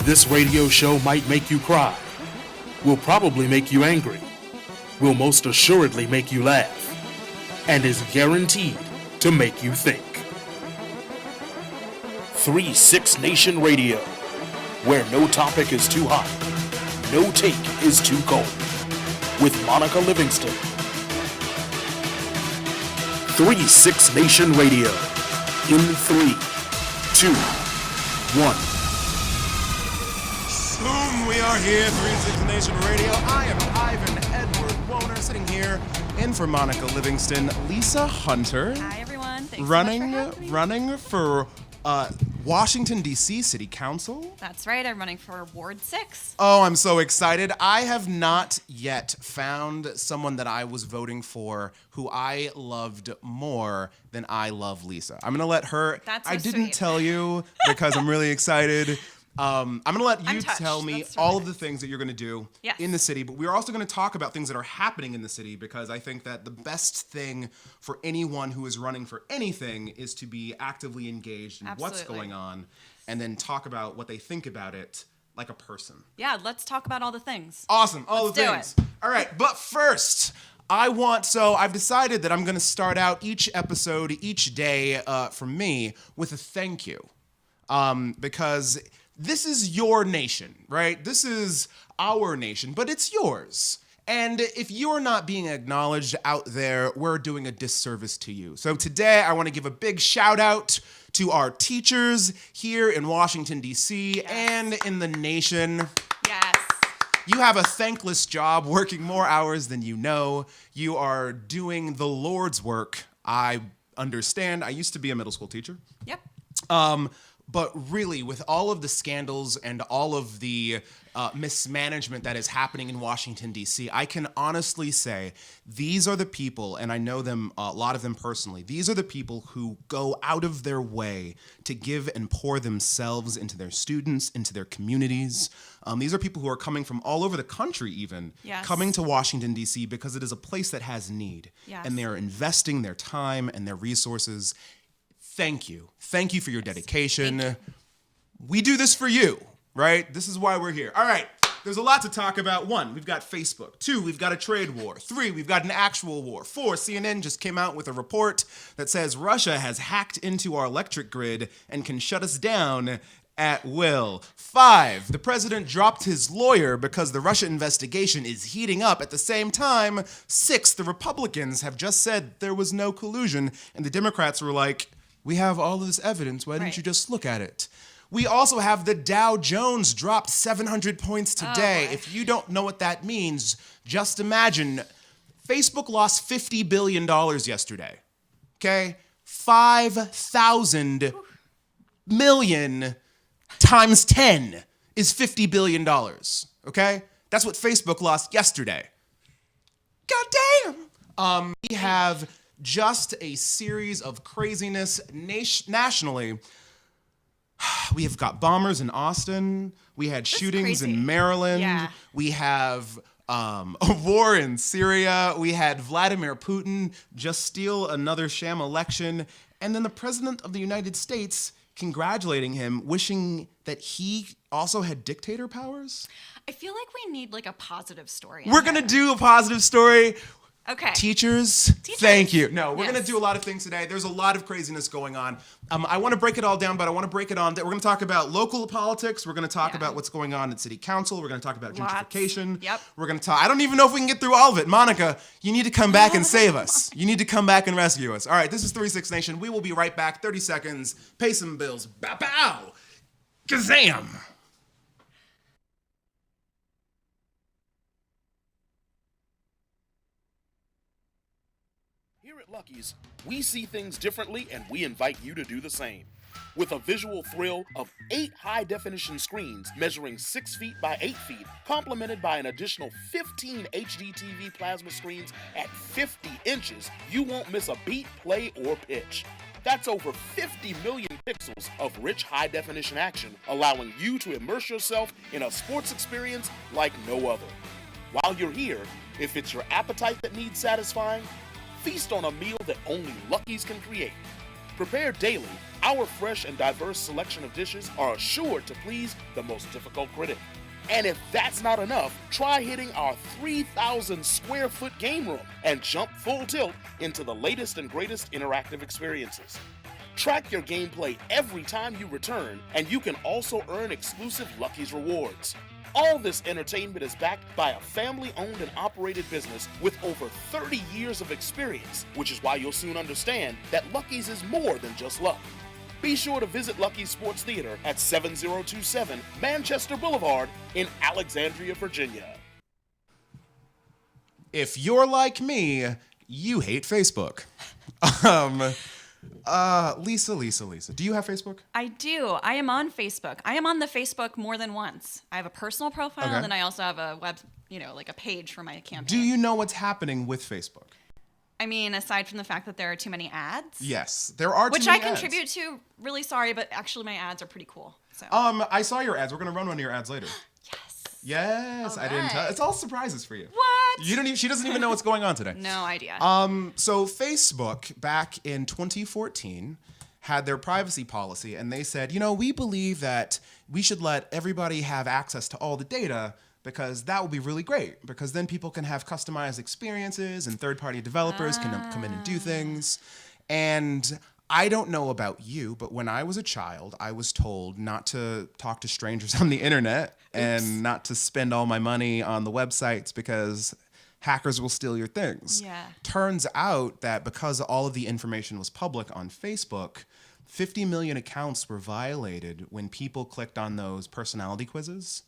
This radio show might make you cry, will probably make you angry, will most assuredly make you laugh, and is guaranteed to make you think. 3-6 Nation Radio, where no topic is too hot, no take is too cold, with Monica Livingston. 3-6 Nation Radio, in 3, 2, 1. Boom, we are here, 3-6 Nation Radio. I am Ivan Edward Woner, sitting here in for Monica Livingston. Lisa Hunter. Hi, everyone. Thanks running for Washington, D.C. City Council. That's right. I'm running for Ward 6. Oh, I'm so excited. I have not yet found someone that I was voting for who I loved more than I love Lisa. I'm going to let her... That's so I didn't sweet. tell you because I'm really excited. I'm going to let you touched. tell me That's really all of the nice. things that you're going to do Yes. in the city, but we're also going to talk about things that are happening in the city because I think that the best thing for anyone who is running for anything is to be actively engaged in what's Absolutely. going on and then talk about what they think about it like a person. Yeah, let's talk about all the things. Awesome, all Let's the do things. All right, but first, I've decided that I'm going to start out each episode, each day from me with a thank you. Because this is your nation, right? This is our nation, but it's yours. And if you're not being acknowledged out there, we're doing a disservice to you. So today, I want to give a big shout out to our teachers here in Washington, D.C. and in the nation. Yes. You have a thankless job, working more hours than you know. You are doing the Lord's work. I understand. I used to be a middle school teacher. Yep. But really, with all of the scandals and all of the mismanagement that is happening in Washington, D.C., I can honestly say these are the people, and I know them, a lot of them personally, these are the people who go out of their way to give and pour themselves into their students, into their communities. These are people who are coming from all over the country even, Yes. coming to Washington, D.C., because it is a place that has need. Yes. And they are investing their time and their resources. Thank you. Thank you for your dedication. Thank We do this for you, right? This is why we're here. All right. There's a lot to talk about. 1, we've got Facebook. 2, we've got a trade war. 3, we've got an actual war. 4, CNN just came out with a report that says Russia has hacked into our electric grid and can shut us down at will. 5, the president dropped his lawyer because the Russia investigation is heating up at the same time. 6, the Republicans have just said there was no collusion, and the Democrats were like, we have all of this evidence. Why didn't Right. you just look at it? We also have the Dow Jones dropped 700 points today. boy. If you don't know what that means, just imagine Facebook lost $50 billion yesterday. Okay? 5,000 million times 10 is $50 billion. Okay? That's what Facebook lost yesterday. God damn! We have just a series of craziness nationally. We have got bombers in Austin. We had shootings crazy. in Maryland. Yeah. We have a war in Syria. We had Vladimir Putin just steal another sham election. And then the president of the United States congratulating him, wishing that he also had dictator powers. I feel like we need like a positive story. We're going to do a positive story. Okay. Teachers, thank you. No, we're Yes. going to do a lot of things today. There's a lot of craziness going on. I want to break it all down, but I want to break it on. We're going to talk about local politics. We're going to talk Yeah. about what's going on at city council. We're going to talk about Lots. gentrification. Yep. We're going to talk. I don't even know if we can get through all of it. Monica, you need to come back and save us. You need to come back and rescue us. All right, this is 3-6 Nation. We will be right back. 30 seconds. Pay some bills. Bow, bow. Kazam. Here at Lucky's, we see things differently and we invite you to do the same. With a visual thrill of 8 high-definition screens measuring 6 feet by 8 feet, complemented by an additional 15 HD TV plasma screens at 50 inches, you won't miss a beat, play, or pitch. That's over 50 million pixels of rich high-definition action, allowing you to immerse yourself in a sports experience like no other. While you're here, if it's your appetite that needs satisfying, feast on a meal that only Lucky's can create. Prepared daily, Our fresh and diverse selection of dishes are assured to please the most difficult critic. And if that's not enough, try hitting our 3,000 square foot game room and jump full tilt into the latest and greatest interactive experiences. Track your gameplay every time you return, and you can also earn exclusive Lucky's rewards. All this entertainment is backed by a family-owned and operated business with over 30 years of experience, which is why you'll soon understand that Lucky's is more than just luck. Be sure to visit Lucky's Sports Theater at 7027 Manchester Boulevard in Alexandria, Virginia. If you're like me, you hate Facebook. Lisa, do you have Facebook? I do. I am on Facebook. I am on the Facebook more than once. I have a personal profile, Okay. and then I also have a web, like a page for my campaign. Do you know what's happening with Facebook? I mean, aside from the fact that there are too many ads. Yes, there are Which too many I ads. contribute to. Really sorry, but actually my ads are pretty cool. So. I saw your ads. We're gonna run one of your ads later. Yes. Yes, I didn't tell. Alright. It's all surprises for you. What? You don't. She doesn't even know what's going on today. No idea. So Facebook back in 2014 had their privacy policy, and they said, we believe that we should let everybody have access to all the data because that will be really great, because then people can have customized experiences and third-party developers can come in and do things. And I don't know about you, but when I was a child, I was told not to talk to strangers on the internet and not to spend all my money on the websites because hackers will steal your things. Yeah. Turns out that because all of the information was public on Facebook, 50 million accounts were violated when people clicked on those personality quizzes.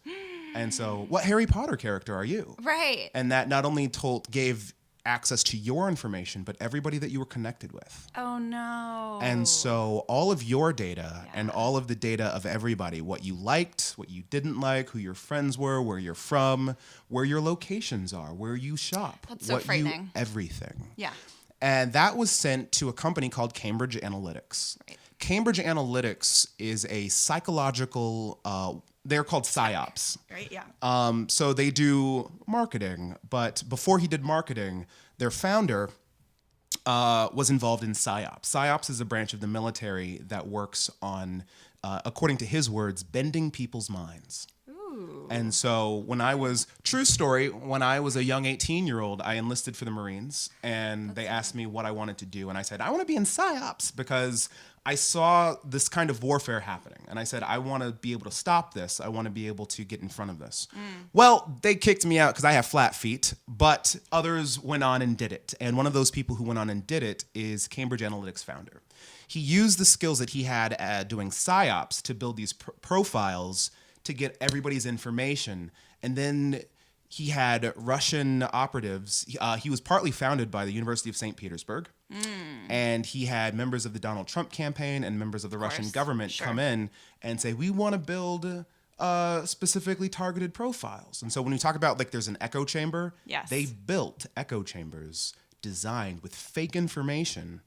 And so, what Harry Potter character are you? Right. And that not only gave access to your information, but everybody that you were connected with. Oh, no. And so all of your data and all of the data of everybody, what you liked, what you didn't like, who your friends were, where you're from, where your locations are, where you shop. That's so frightening. Everything. Yeah. And that was sent to a company called Cambridge Analytics. Right. Cambridge Analytics is a psychological, they're called PsyOps. Right, yeah. So they do marketing, but before he did marketing, their founder was involved in PsyOps. PsyOps is a branch of the military that works on, according to his words, bending people's minds. Ooh. And so true story, when I was a young 18-year-old, I enlisted for the Marines, and they asked me what I wanted to do, and I said, I want to be in PsyOps because I saw this kind of warfare happening, and I said, I want to be able to stop this. I want to be able to get in front of this. Well, they kicked me out because I have flat feet, but others went on and did it. And one of those people who went on and did it is Cambridge Analytics founder. He used the skills that he had at doing PsyOps to build these profiles to get everybody's information. And then he had Russian operatives. He was partly founded by the University of St. Petersburg. And he had members of the Donald Trump campaign and members of the Russian government come in and say, we want to build specifically targeted profiles. And so when we talk about there's an echo chamber, they built echo chambers designed with fake information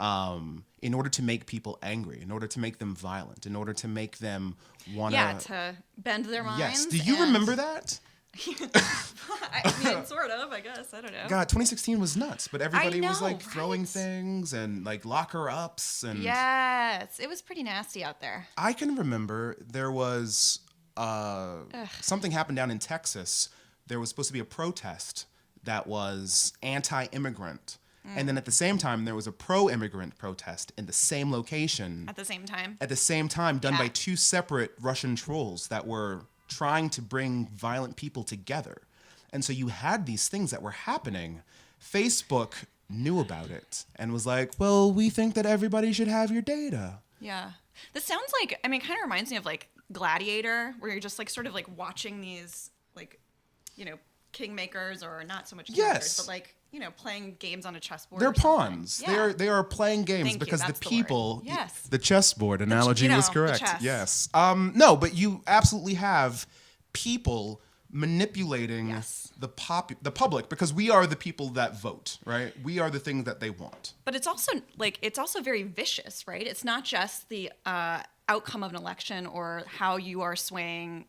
in order to make people angry, in order to make them violent, in order to make them want to bend their minds. Yes. Do you remember that? I mean, sort of, I guess. I don't know. God, 2016 was nuts, but everybody was know, throwing right? things and locker ups and Yes, it was pretty nasty out there. I can remember there was something happened down in Texas. There was supposed to be a protest that was anti-immigrant. And then at the same time, there was a pro-immigrant protest in the same location. At the same time? At the same time, done by two separate Russian trolls that were trying to bring violent people together. And so you had these things that were happening. Facebook knew about it and was like, well, we think that everybody should have your data. Yeah. This sounds like, it kind of reminds me of Gladiator, where you're just sort of watching these kingmakers, or not so much kingmakers, but playing games on a chessboard. They're or something. pawns. Yeah. They are playing games. Thank you, because that's the the people, word. Yes. The chessboard analogy was the correct. chess. Yes. No, but you absolutely have people manipulating the public, because we are the people that vote, right? We are the thing that they want. But it's also very vicious, right? It's not just the outcome of an election or how you are swaying,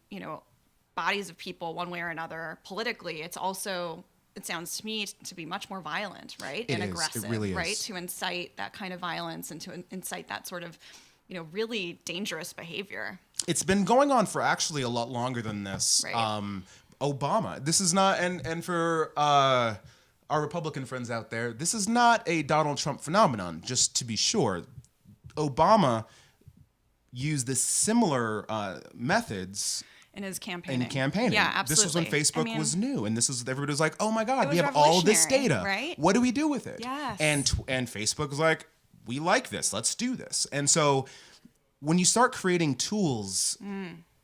bodies of people one way or another politically. It's also, it sounds to me to be much more violent, right? And aggressive, it really is. Right? To incite that kind of violence and to incite that sort of really dangerous behavior. It's been going on for actually a lot longer than this. Right. Obama. This is not, and for our Republican friends out there, this is not a Donald Trump phenomenon. Just to be sure, Obama used the similar methods In his campaigning. in campaigning. Yeah, absolutely. This was when Facebook was new, and everybody was like, "Oh my God, It we was have all this revolutionary, data. right? What do we do with it?" Yes. And Facebook was like, "We like this. Let's do this." And so, when you start creating tools,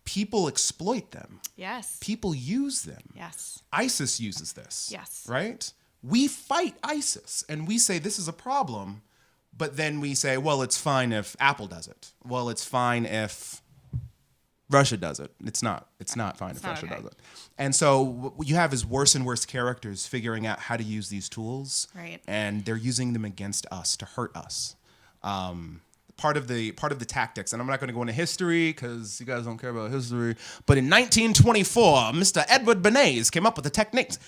people exploit them. Yes. People use them. Yes. ISIS uses this. Yes. Right? We fight ISIS, and we say this is a problem, but then we say, well, it's fine if Apple does it. Well, it's fine if Russia does it. It's not fine if Russia does it. And so what you have is worse and worse characters figuring out how to use these tools. Right. And they're using them against us to hurt us. Part of the tactics, and I'm not going to go into history because you guys don't care about history, but in 1924, Mr. Edward Bernays came up with the techniques.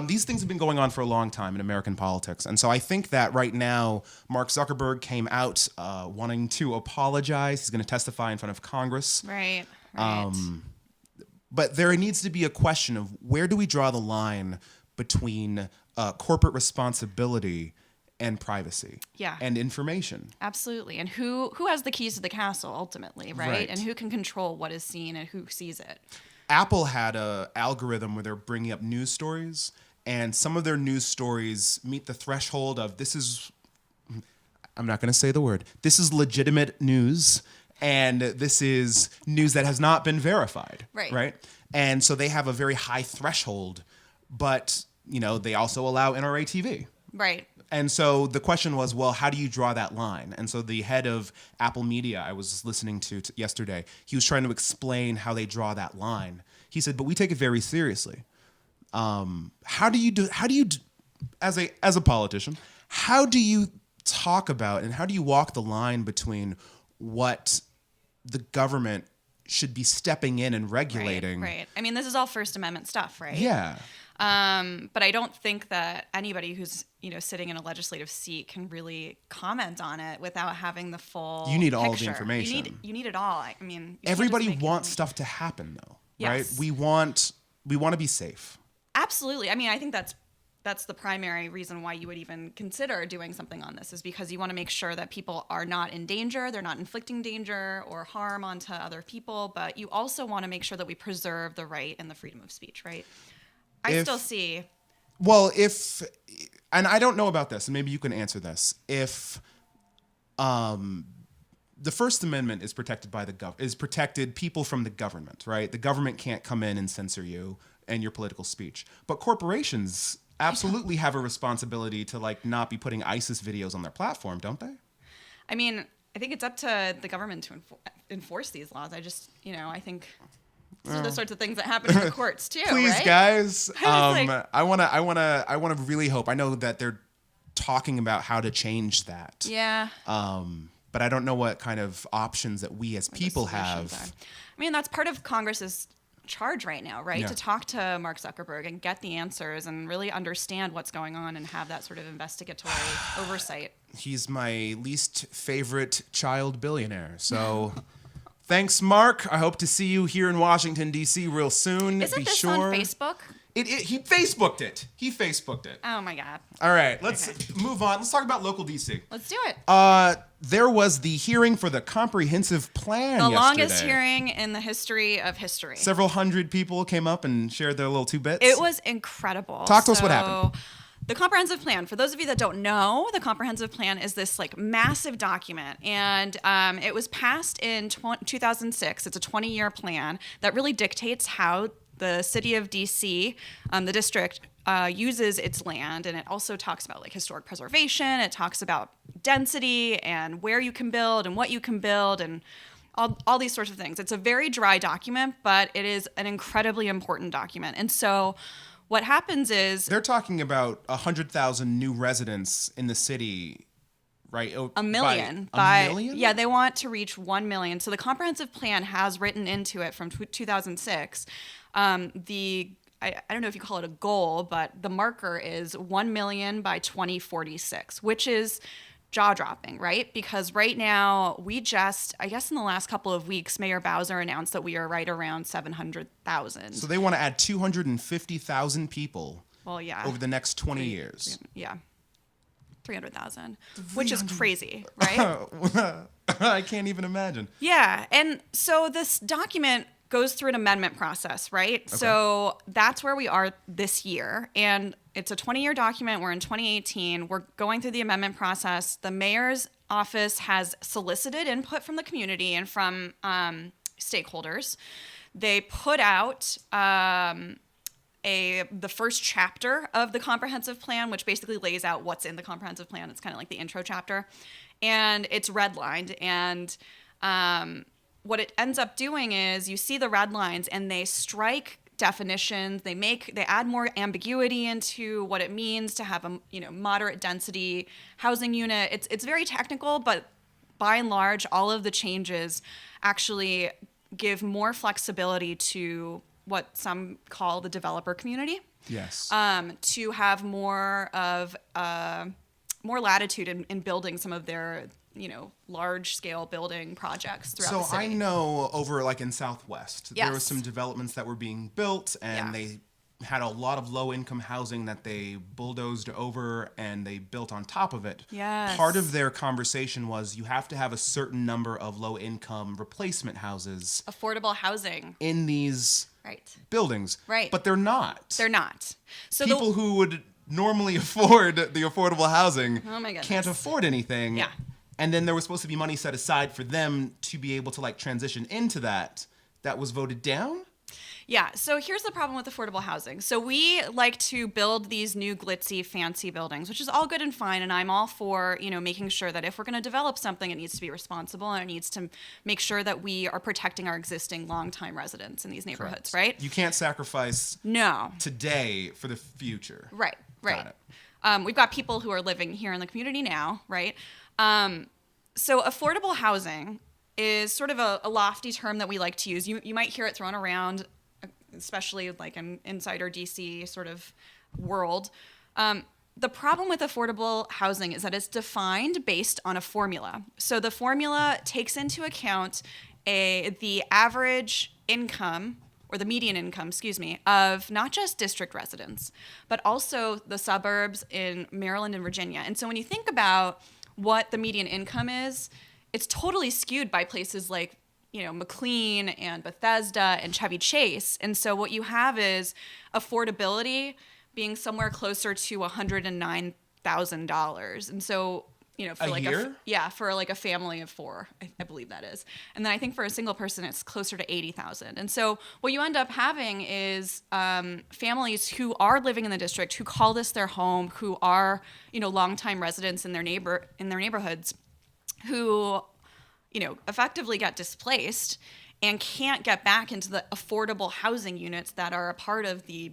These things have been going on for a long time in American politics, and so I think that right now, Mark Zuckerberg came out wanting to apologize. He's going to testify in front of Congress. Right. But there needs to be a question of where do we draw the line between corporate responsibility and privacy, Yeah. and information. Absolutely. And who has the keys to the castle ultimately, right? Right. And who can control what is seen and who sees it? Apple had a algorithm where they're bringing up news stories, and some of their news stories meet the threshold of I'm not going to say the word. This is legitimate news, and this is news that has not been verified. Right. Right. And so they have a very high threshold, but they also allow NRA TV. Right. And so the question was, well, how do you draw that line? And so the head of Apple Media I was listening to yesterday, he was trying to explain how they draw that line. He said, but we take it very seriously. How do you as a politician, how do you talk about and how do you walk the line between what the government should be stepping in and regulating? Right. I mean, this is all First Amendment stuff, right? Yeah. But I don't think that anybody who's sitting in a legislative seat can really comment on it without having the full. You need all the picture. information. You need it all. I mean, you can't just Everybody make wants it. stuff to happen, though, Yes. right? We want to be safe. Absolutely. I mean, I think that's the primary reason why you would even consider doing something on this, is because you want to make sure that people are not in danger, they're not inflicting danger or harm onto other people, but you also want to make sure that we preserve the right and the freedom of speech, right? I still see. Well, and I don't know about this, and maybe you can answer this. If the First Amendment is protected by protected people from the government, right? The government can't come in and censor you and your political speech, but corporations absolutely have a responsibility to not be putting ISIS videos on their platform, don't they? I mean, I think it's up to the government to enforce these laws. I think these are the sorts of things that happen in the courts too. Please, right? guys. I was I wanna really hope. I know that they're talking about how to change that. Yeah. But I don't know what kind of options that we as people have. I mean, that's part of Congress's charge right now, right? Yeah. To talk to Mark Zuckerberg and get the answers and really understand what's going on and have that sort of investigatory oversight. He's my least favorite child billionaire. So thanks, Mark. I hope to see you here in Washington, D.C. real soon. Isn't Be this sure. on Facebook? He Facebooked it. Oh my God. All right, let's move on. Let's talk about local D.C. Let's do it. There was the hearing for the comprehensive plan The yesterday. longest hearing in the history of history. Several hundred people came up and shared their little two bits. It was incredible. Talk to us what happened. The comprehensive plan, for those of you that don't know, the comprehensive plan is this massive document, and it was passed in 2006. It's a 20-year plan that really dictates how the city of DC, the district, uses its land, and it also talks about historic preservation. It talks about density and where you can build and what you can build and all these sorts of things. It's a very dry document, but it is an incredibly important document. And so what happens is they're talking about 100,000 new residents in the city, right? A million. A million? Yeah, they want to reach 1 million. So the comprehensive plan has written into it from 2006. I don't know if you call it a goal, but the marker is 1 million by 2046, which is jaw-dropping, right? Because right now I guess in the last couple of weeks, Mayor Bowser announced that we are right around 700,000. So they want to add 250,000 people Well, yeah. over the next 20 years. Yeah. 300,000, which is crazy, right? I can't even imagine. Yeah. And so this document goes through an amendment process, right? Okay. So that's where we are this year. And it's a 20-year document. We're in 2018. We're going through the amendment process. The mayor's office has solicited input from the community and from stakeholders. They put out the first chapter of the comprehensive plan, which basically lays out what's in the comprehensive plan. It's kind of like the intro chapter. And it's redlined. And what it ends up doing is you see the red lines and they strike definitions. They add more ambiguity into what it means to have a moderate density housing unit. It's very technical, but by and large, all of the changes actually give more flexibility to what some call the developer community. Yes. To have more of more latitude in building some of their large scale building projects throughout the city. So I know over like in Southwest, Yes. there were some developments that were being built and they had a lot of low income housing that they bulldozed over and they built on top of it. Yes. Part of their conversation was you have to have a certain number of low income replacement houses. Affordable housing. In these buildings. Right. But they're not. They're not. So people who would normally afford the affordable housing can't afford anything. Yeah. And then there was supposed to be money set aside for them to be able to like transition into that. That was voted down? Yeah. So here's the problem with affordable housing. So we like to build these new glitzy, fancy buildings, which is all good and fine. And I'm all for, making sure that if we're going to develop something, it needs to be responsible and it needs to make sure that we are protecting our existing longtime residents in these neighborhoods, right? You can't sacrifice today for the future. Right. Got it. We've got people who are living here in the community now, right? So affordable housing is sort of a lofty term that we like to use. You might hear it thrown around, especially like in insider DC sort of world. The problem with affordable housing is that it's defined based on a formula. So the formula takes into account the average income, or the median income, of not just district residents, but also the suburbs in Maryland and Virginia. And so when you think about what the median income is, it's totally skewed by places like, McLean and Bethesda and Chevy Chase. And so what you have is affordability being somewhere closer to $109,000. And so, for a like year? for like a family of four, I believe that is. And then I think for a single person, it's closer to 80,000. And so what you end up having is families who are living in the district, who call this their home, who are, longtime residents in their neighborhoods, who, effectively get displaced and can't get back into the affordable housing units that are a part of the,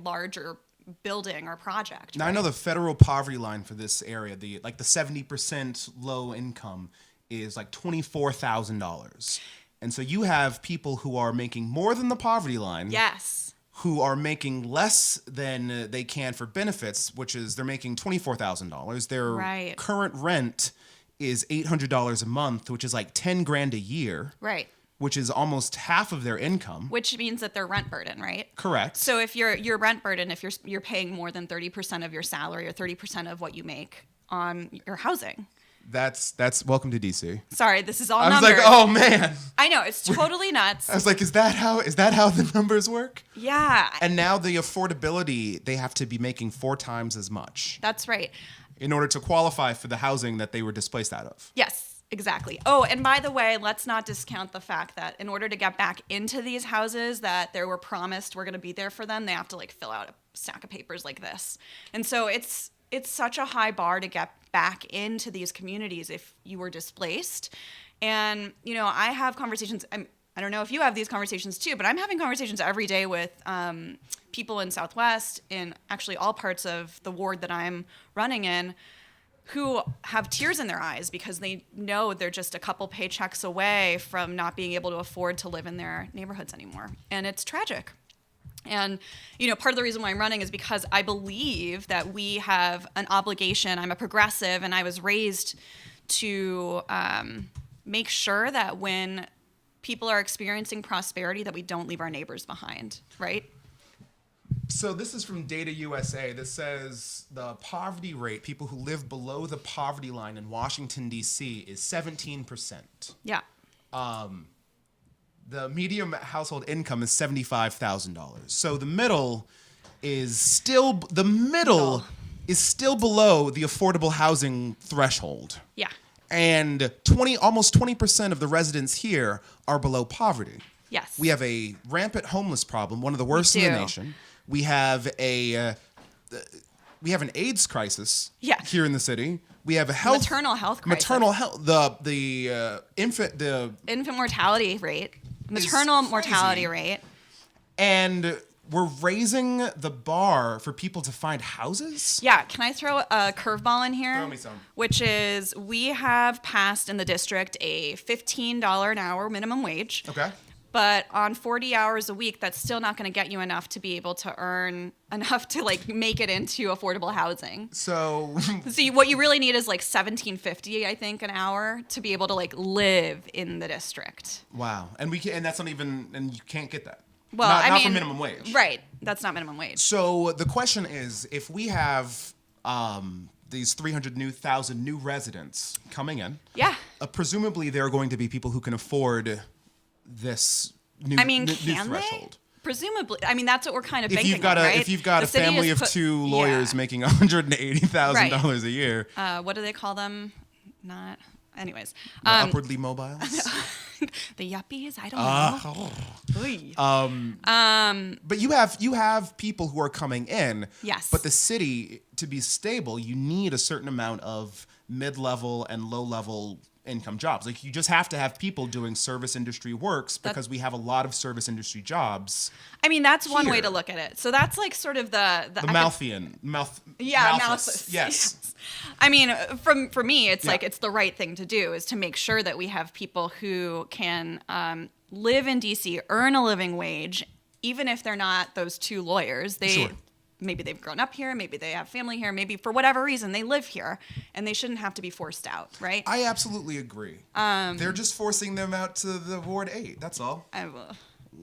larger building or project. Now, right? I know the federal poverty line for this area, the 70% low income is like $24,000. And so you have people who are making more than the poverty line. Yes. Who are making less than they can for benefits, which is they're making $24,000. Their current rent is $800 a month, which is like $10,000 a year. Right. Which is almost half of their income. Which means that they're rent burden, right? Correct. So if you're rent burden, if you're paying more than 30% of your salary or 30% of what you make on your housing. That's welcome to DC. Sorry, this is all numbers. I was like, oh man. I know, it's totally nuts. I was like, is that how the numbers work? Yeah. And now the affordability, they have to be making 4 times as much. That's right. In order to qualify for the housing that they were displaced out of. Yes, exactly. Oh, and by the way, let's not discount the fact that in order to get back into these houses that they were promised we're going to be there for them, they have to fill out a stack of papers like this. And so it's such a high bar to get back into these communities if you were displaced. And, I have conversations, I don't know if you have these conversations too, but I'm having conversations every day with people in Southwest, in actually all parts of the ward that I'm running in, who have tears in their eyes because they know they're just a couple paychecks away from not being able to afford to live in their neighborhoods anymore. And it's tragic. And, part of the reason why I'm running is because I believe that we have an obligation. I'm a progressive, and I was raised to make sure that when people are experiencing prosperity, that we don't leave our neighbors behind, right? So this is from Data USA. This says the poverty rate, people who live below the poverty line in Washington, D.C., is 17%. Yeah. The median household income is $75,000. So the middle is still below the affordable housing threshold. Yeah. And almost 20% of the residents here are below poverty. Yes. We have a rampant homeless problem, one of the worst in the nation. We have an AIDS crisis here in the city. We have a maternal health crisis. Maternal health. The infant mortality rate. Maternal mortality rate. And we're raising the bar for people to find houses? Yeah. Can I throw a curveball in here? Throw me some. Which is, we have passed in the district a $15 an hour minimum wage. Okay. But on 40 hours a week, that's still not going to get you enough to be able to earn enough to make it into affordable housing. So what you really need is $17.50, I think, an hour to be able to live in the district. Wow. And that's not even, and you can't get that. Well, not for minimum wage. Right. That's not minimum wage. So the question is, if we have these 300,000 new residents coming in, presumably there are going to be people who can afford this new threshold. Presumably. That's what we're kind of banking on, right? If you've got a family of two lawyers making $180,000 a year. What do they call them? Anyways. Upwardly mobile? The yuppies? I don't know. But you have people who are coming in. Yes. But the city, to be stable, you need a certain amount of mid-level and low-level income jobs. You just have to have people doing service industry works because we have a lot of service industry jobs. That's one way to look at it. So that's sort of the Malthusian. Yes. For me, it's it's the right thing to do is to make sure that we have people who can live in DC, earn a living wage, even if they're not those two lawyers. Maybe they've grown up here, maybe they have family here, maybe for whatever reason they live here, and they shouldn't have to be forced out, right? I absolutely agree. They're just forcing them out to the Ward 8, that's all.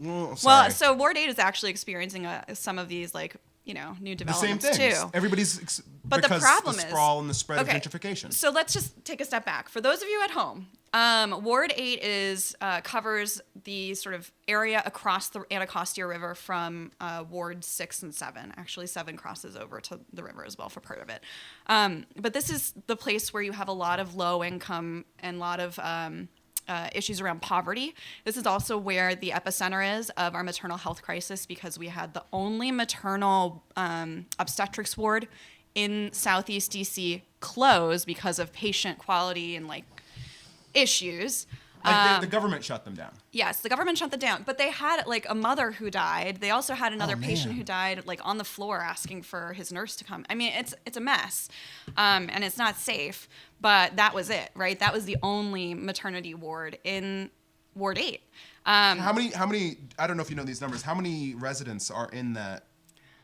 Well, so Ward 8 is actually experiencing some of these, new developments the same things. too. Everybody's but the problem the sprawl and the spread of gentrification. So let's just take a step back. For those of you at home, Ward 8 covers the sort of area across the Anacostia River from Ward 6 and 7. Actually, 7 crosses over to the river as well for part of it. But this is the place where you have a lot of low income and a lot of issues around poverty. This is also where the epicenter is of our maternal health crisis, because we had the only maternal obstetrics ward in Southeast DC close because of patient quality and issues. The government shut them down. Yes, the government shut them down. But they had a mother who died. They also had another patient who died on the floor asking for his nurse to come. It's a mess, and it's not safe. But that was it, right? That was the only maternity ward in Ward 8. How many? I don't know if you know these numbers. How many residents are in that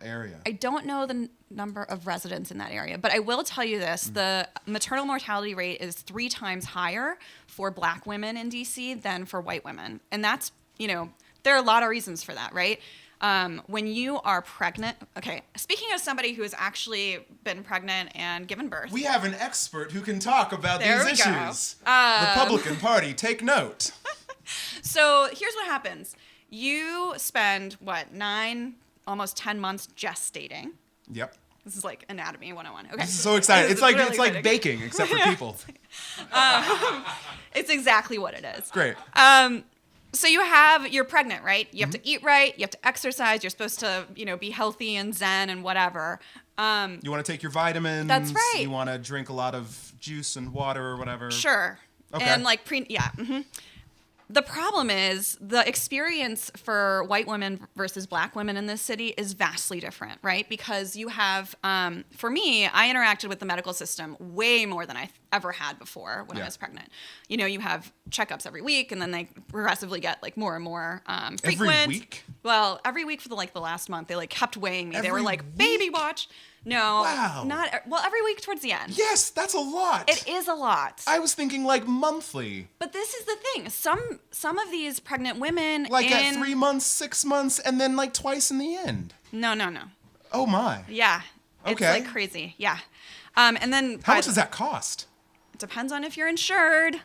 area? I don't know the number of residents in that area, but I will tell you this. The maternal mortality rate is 3 times higher for Black women in DC than for white women. And that's, there are a lot of reasons for that, right? When you are pregnant, speaking of somebody who has actually been pregnant and given birth. We have an expert who can talk about these issues. Republican Party, take note. So here's what happens. You spend, 9, almost 10 months gestating. Yep. This is anatomy 101. Okay. This is so exciting. It's like baking, except for people. It's exactly what it is. Great. So you're pregnant, right? You have to eat right. You have to exercise. You're supposed to, be healthy and zen and whatever. You want to take your vitamins. That's right. You want to drink a lot of juice and water or whatever. Sure. Okay. And The problem is the experience for white women versus Black women in this city is vastly different, right? Because you have, for me, I interacted with the medical system way more than I ever had before when I was pregnant. You have checkups every week, and then they progressively get more and more frequent. Every week? Well, every week for the last month, they kept weighing me. They were Every like, baby watch. No, Wow. every week towards the end. Yes, that's a lot. It is a lot. I was thinking monthly. But this is the thing. Some of these pregnant women At 3 months, 6 months, and then twice in the end. No. Oh my. Yeah. Okay. It's crazy. Yeah. And then How much does that cost? It depends on if you're insured,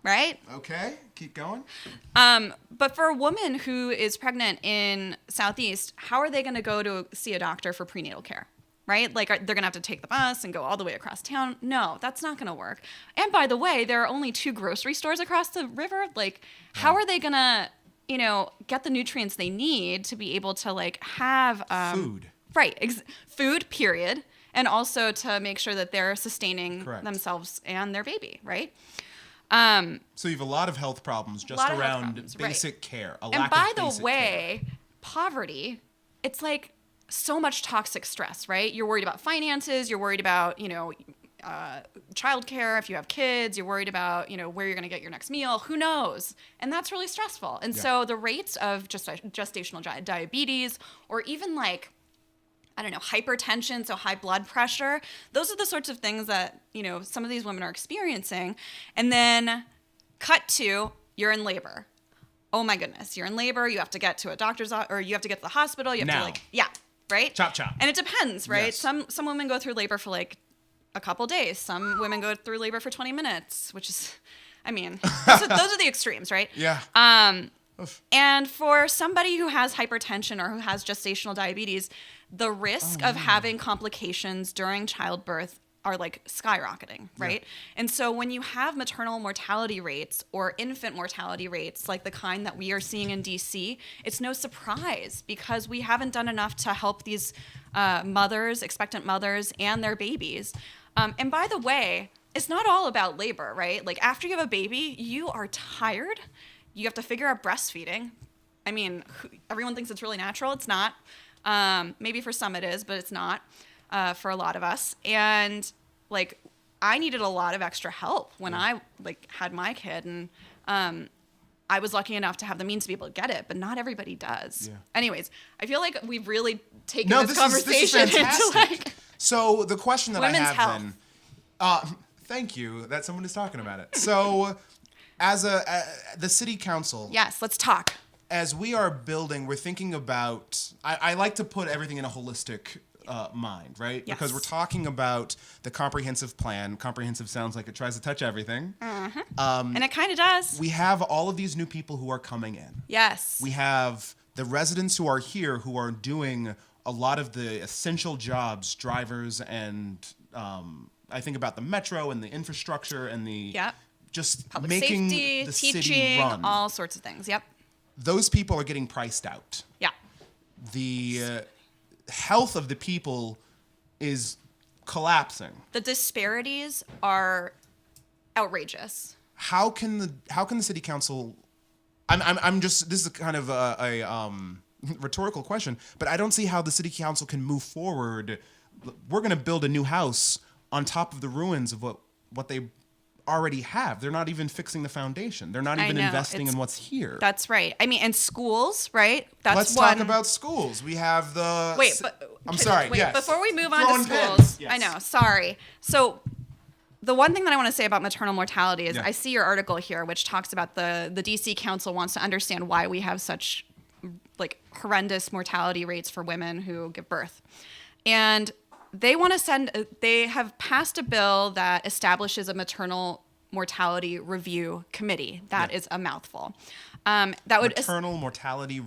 right? Okay, keep going. But for a woman who is pregnant in Southeast, how are they going to go to see a doctor for prenatal care? Right? They're going to have to take the bus and go all the way across town. No, that's not going to work. And by the way, there are only 2 grocery stores across the river. How are they going to, get the nutrients they need to be able to have Food. Right. Food, period. And also to make sure that they're sustaining Correct. themselves and their baby, right? So you have a lot of health problems just around basic care. And by the way, poverty, it's so much toxic stress, right? You're worried about finances. You're worried about, childcare. If you have kids, you're worried about, where you're going to get your next meal. Who knows? And that's really stressful. And so the rates of gestational diabetes, or even hypertension, so high blood pressure, those are the sorts of things that, some of these women are experiencing. And then cut to, you're in labor. Oh my goodness, you're in labor. You have to get to a doctor's, or you have to get to the hospital. You have to right? Chop, chop. And it depends, right? Yes. Some women go through labor for a couple days. Some women go through labor for 20 minutes, which is, those are the extremes, right? Yeah. And for somebody who has hypertension or who has gestational diabetes, the risk of having complications during childbirth are skyrocketing, right? Yeah. And so when you have maternal mortality rates or infant mortality rates like the kind that we are seeing in DC, it's no surprise because we haven't done enough to help these expectant mothers and their babies. And by the way, it's not all about labor, right? After you have a baby, you are tired. You have to figure out breastfeeding. Everyone thinks it's really natural. It's not. Maybe for some it is, but it's not for a lot of us. And I needed a lot of extra help when I had my kid, and I was lucky enough to have the means to be able to get it, but not everybody does. Yeah. Anyways, I feel like we've really taken this conversation into So the question that I have health. Then, thank you that someone is talking about it. So as the city council. Yes, let's talk. As we are building, we're thinking about, I like to put everything in a holistic mind, right? Yes. Because we're talking about the comprehensive plan. Comprehensive sounds like it tries to touch everything. Mm-hmm. And it kind of does. We have all of these new people who are coming in. Yes. We have the residents who are here who are doing a lot of the essential jobs, drivers, and I think about the metro and the infrastructure and the just public making safety, the teaching, city run. All sorts of things. Yep. Those people are getting priced out. Yeah. The health of the people is collapsing. The disparities are outrageous. How can the city council? I'm just, this is kind of a rhetorical question, but I don't see how the city council can move forward. We're going to build a new house on top of the ruins of what they already have. They're not even fixing the foundation. They're not even investing in what's here. That's right. And schools, right? Let's talk about schools. We have the... I'm sorry. Yes. Before we move on to schools. Yes. I know. Sorry. So the one thing that I want to say about maternal mortality is I see your article here, which talks about the DC Council wants to understand why we have such horrendous mortality rates for women who give birth. And they have passed a bill that establishes a maternal mortality review committee. That is a mouthful. Maternal mortality.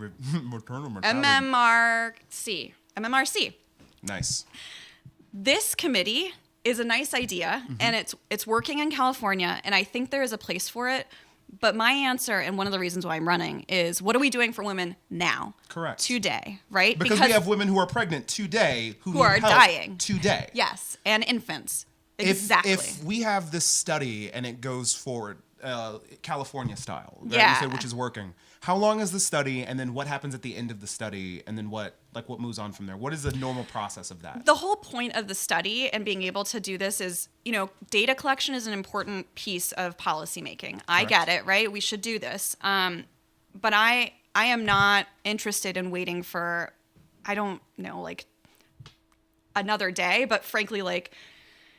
MMRC. Nice. This committee is a nice idea, and it's working in California, and I think there is a place for it. But my answer, and one of the reasons why I'm running, is what are we doing for women now? Correct. Today, right? Because we have women who are pregnant today who are dying today. Yes, and infants. Exactly. If we have this study and it goes forward, California style, right? You said, which is working. How long is the study, and then what happens at the end of the study, and then what moves on from there? What is the normal process of that? The whole point of the study and being able to do this is, data collection is an important piece of policymaking. I get it, right? We should do this. But I I am not interested in waiting for, I don't know, like another day, but frankly, like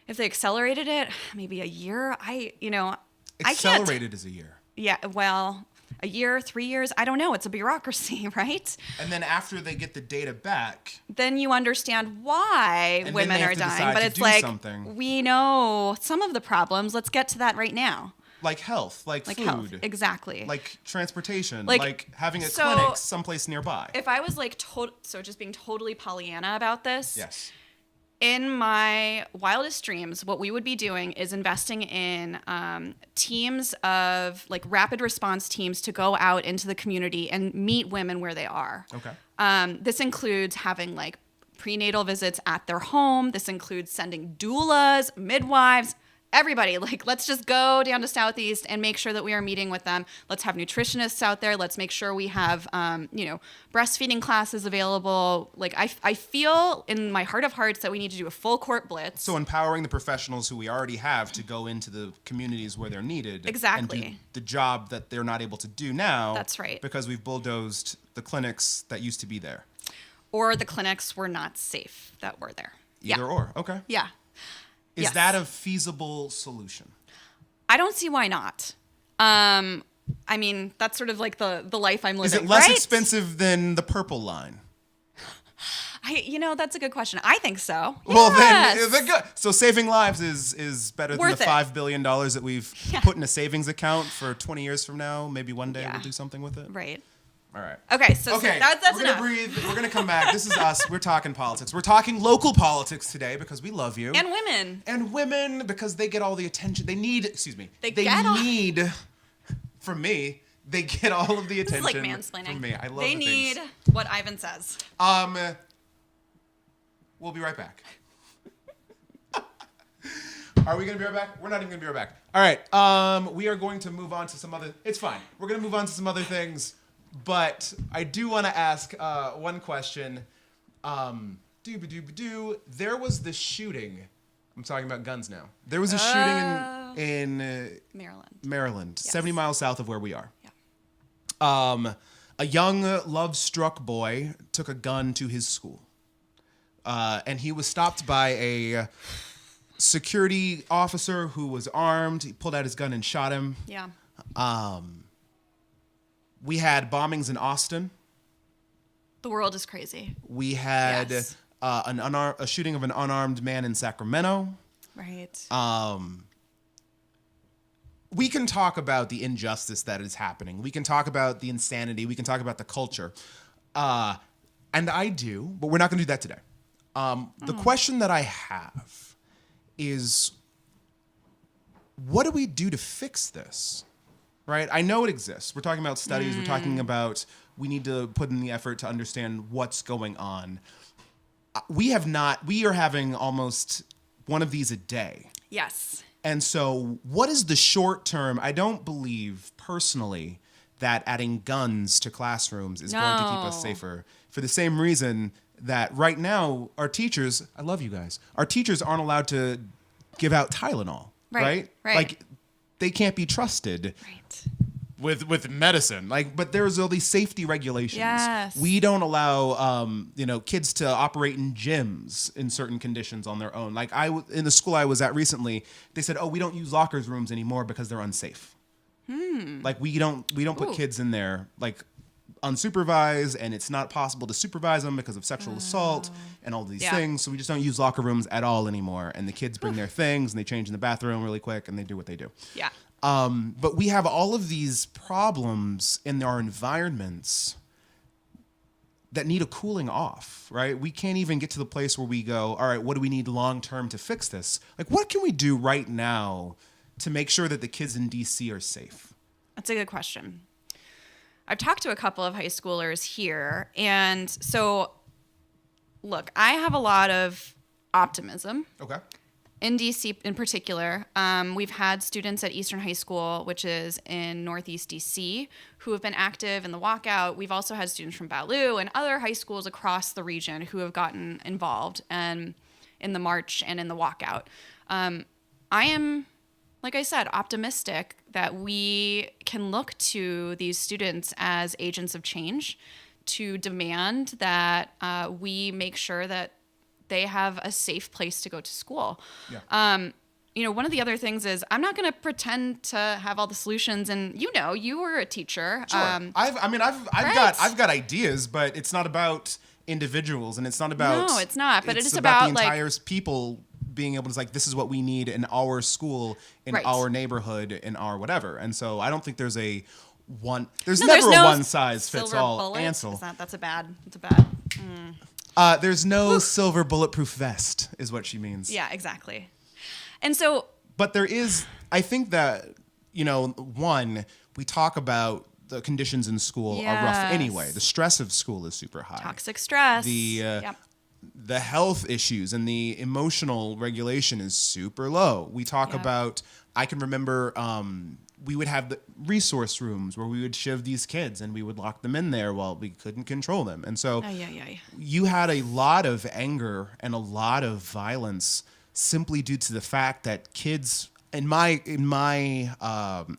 if they accelerated it, maybe a year, I can't. Accelerated is a year. Yeah, well, a year, 3 years, I don't know. It's a bureaucracy, right? And then after they get the data back, Then you understand why And then women they have are to dying. decide But to it's do like, something. we know some of the problems. Let's get to that right now. like health, like Like food, health. Exactly. like transportation, Like, like having a so clinic someplace nearby. If I was like, so just being totally Pollyanna about this. Yes. In my wildest dreams, what we would be doing is investing in teams of like rapid response teams to go out into the community and meet women where they are. Okay. This includes having like prenatal visits at their home. This includes sending doulas, midwives, everybody. Like, let's just go down to Southeast and make sure that we are meeting with them. Let's have nutritionists out there. Let's make sure we have, breastfeeding classes available. Like, I feel in my heart of hearts that we need to do a full court blitz. So empowering the professionals who we already have to go into the communities where they're needed. Exactly. And do the job that they're not able to do now. That's right. Because we've bulldozed the clinics that used to be there. Or the clinics were not safe that were there. Either or. Okay. Yeah. Is Yes. that a feasible solution? I don't see why not. I mean, that's sort of like the life I'm living. Is it less right? expensive than the Purple Line? That's a good question. I think so. Well, Yes. then, so saving lives is better than Worth the it. $5 billion that we've put in a savings account for 20 years from now. Maybe one day Yeah. we'll do something with it. Right. All right. Okay, so Okay, that's we're enough. gonna breathe. We're gonna come back. This is us. We're talking politics. We're talking local politics today because we love you. And women. And women because they get all the attention they need. Excuse me. They get all- need. From me, they get all of the This is attention. like mansplaining. From me. I love. They the need things. what Ivan says. We'll be right back. Are we gonna be right back? We're not even gonna be right back. All right. We are going to move on to some other. It's fine. We're gonna move on to some other things. But I do want to ask one question. There was this shooting. I'm talking about guns now. There was a shooting in Maryland, 70 miles south of where we are. Yeah. A young love-struck boy took a gun to his school. And he was stopped by a security officer who was armed. He pulled out his gun and shot him. Yeah. We had bombings in Austin. The world is crazy. We had Yes. a shooting of an unarmed man in Sacramento. Right. We can talk about the injustice that is happening. We can talk about the insanity. We can talk about the culture. And I do, but we're not going to do that today. The question that I have is, what do we do to fix this? Right? I know it exists. We're talking about studies. We're talking about we need to put in the effort to understand what's going on. We are having almost one of these a day. Yes. And so what is the short term? I don't believe personally that adding guns to classrooms is going to keep us safer for the same reason that right now our teachers, I love you guys, our teachers aren't allowed to give out Tylenol, right? Right. Like they can't be trusted. Right. With medicine, but there's all these safety regulations. Yes. We don't allow kids to operate in gyms in certain conditions on their own. In the school I was at recently, they said, "Oh, we don't use lockers rooms anymore because they're unsafe." Like we don't put kids in there unsupervised, and it's not possible to supervise them because of sexual assault and all these things. So we just don't use locker rooms at all anymore. And the kids bring their things and they change in the bathroom really quick and they do what they do. Yeah. But we have all of these problems in our environments that need a cooling off, right? We can't even get to the place where we go, all right, what do we need long term to fix this? Like, what can we do right now to make sure that the kids in DC are safe? That's a good question. I've talked to a couple of high schoolers here. And so, look, I have a lot of optimism. Okay. In DC in particular, we've had students at Eastern High School, which is in Northeast DC, who have been active in the walkout. We've also had students from Ballou and other high schools across the region who have gotten involved in the march and in the walkout. I am like I said, optimistic that we can look to these students as agents of change to demand that we make sure that they have a safe place to go to school. Yeah. One of the other things is I'm not going to pretend to have all the solutions. And you were a teacher. Sure. I've got ideas, but it's not about individuals, and it's not about. No, it's not. But it is about the about entire people being able to this is what we need in our school, in Right. our neighborhood, in our whatever. And so I don't think there's a one. There's No, never there's a no one size fits silver all bullet. answer. That's a bad. There's no silver bulletproof vest, is what she means. Yeah, exactly. And so, But there is, I think that, one, we talk about the conditions in school are rough Yes. anyway. The stress of school is super high. toxic stress. The the health issues and the emotional regulation is super low. We talk Yeah. about, I can remember we would have the resource rooms where we would shiv these kids and we would lock them in there while we couldn't control them. And so you had a lot of anger and a lot of violence simply due to the fact that kids, in my